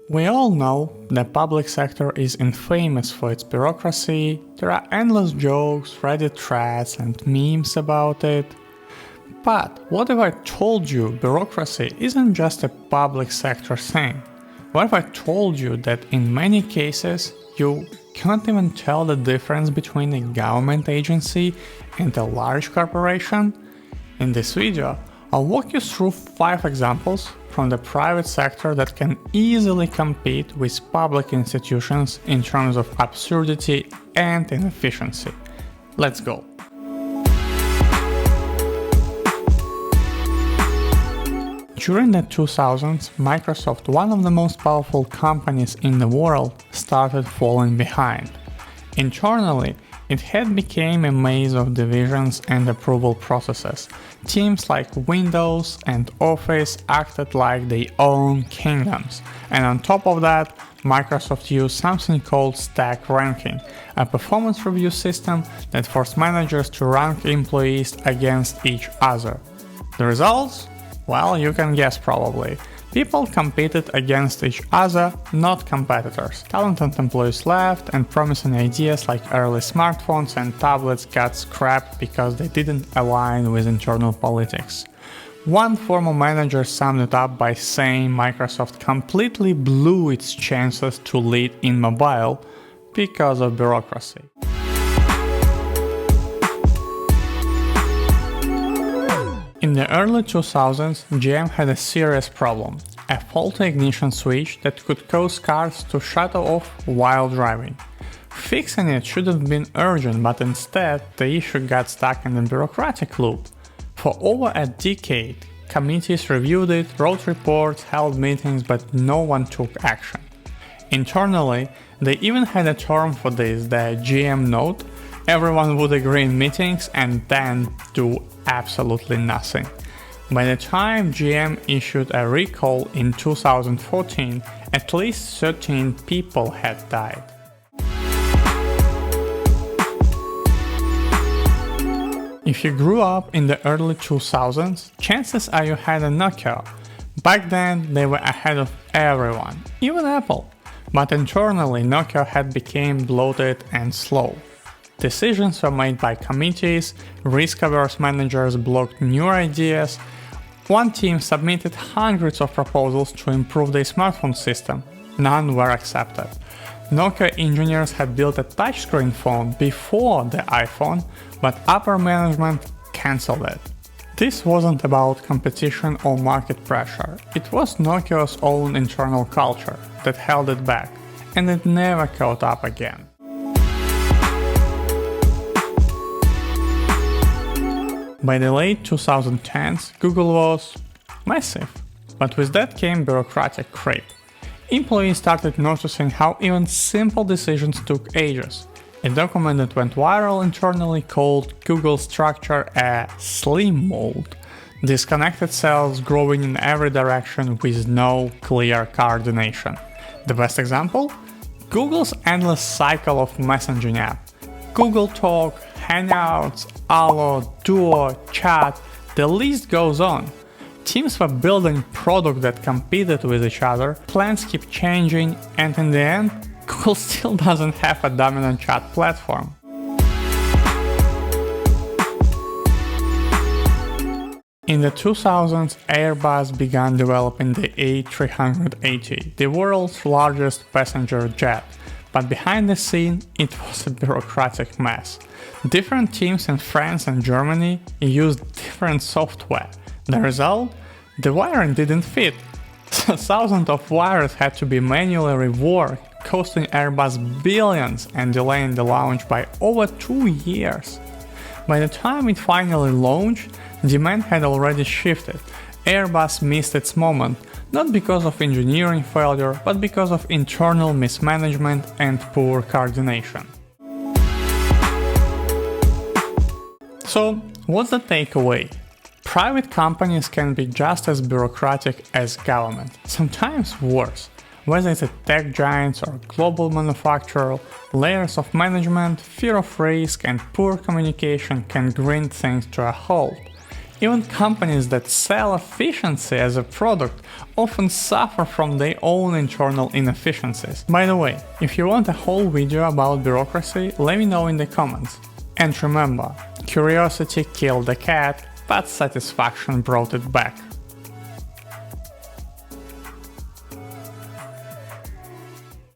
We all know the public sector is infamous for its bureaucracy. There are endless jokes, Reddit threads and memes about it. But what if I told you bureaucracy isn't just a public sector thing? What if I told you that in many cases you can't even tell the difference between a government agency and a large corporation? In this video, I'll walk you through 5 examples from the private sector that can easily compete with public institutions in terms of absurdity and inefficiency. Let's go! During the 2000s, Microsoft, one of the most powerful companies in the world, started falling behind. Internally, it had become a maze of divisions and approval processes. Teams like Windows and Office acted like they own kingdoms. And on top of that, Microsoft used something called stack ranking, a performance review system that forced managers to rank employees against each other. The results? Well, you can guess probably. People competed against each other, not competitors. Talented employees left, and promising ideas like early smartphones and tablets got scrapped because they didn't align with internal politics. One former manager summed it up by saying Microsoft completely blew its chances to lead in mobile because of bureaucracy. In the early 2000s, GM had a serious problem, a faulty ignition switch that could cause cars to shut off while driving. Fixing it should have been urgent, but instead the issue got stuck in the bureaucratic loop. For over a decade, committees reviewed it, wrote reports, held meetings, but no one took action. Internally, they even had a term for this, the GM note. Everyone would agree in meetings and then do absolutely nothing. By the time GM issued a recall in 2014, at least 13 people had died. If you grew up in the early 2000s, chances are you had a Nokia. Back then, they were ahead of everyone, even Apple. But internally, Nokia had become bloated and slow. Decisions were made by committees, risk-averse managers blocked new ideas. One team submitted hundreds of proposals to improve their smartphone system. None were accepted. Nokia engineers had built a touchscreen phone before the iPhone, but upper management cancelled it. This wasn't about competition or market pressure. It was Nokia's own internal culture that held it back, and it never caught up again. By the late 2010s, Google was massive, but with that came bureaucratic creep. Employees started noticing how even simple decisions took ages. A document that went viral internally called Google Structure a slim mold. Disconnected cells growing in every direction with no clear coordination. The best example? Google's endless cycle of messaging apps. Google Talk, Hangouts, Allo, Duo, Chat, the list goes on. Teams were building products that competed with each other, plans keep changing, and in the end, Google still doesn't have a dominant chat platform. In the 2000s, Airbus began developing the A380, the world's largest passenger jet. But behind the scene, it was a bureaucratic mess. Different teams in France and Germany used different software. The result? The wiring didn't fit. Thousands of wires had to be manually reworked, costing Airbus billions and delaying the launch by over 2 years. By the time it finally launched, demand had already shifted. Airbus missed its moment, not because of engineering failure, but because of internal mismanagement and poor coordination. So, what's the takeaway? Private companies can be just as bureaucratic as government, sometimes worse. Whether it's a tech giant or global manufacturer, layers of management, fear of risk, and poor communication can grind things to a halt. Even companies that sell efficiency as a product often suffer from their own internal inefficiencies. By the way, if you want a whole video about bureaucracy, let me know in the comments. And remember, curiosity killed the cat, but satisfaction brought it back.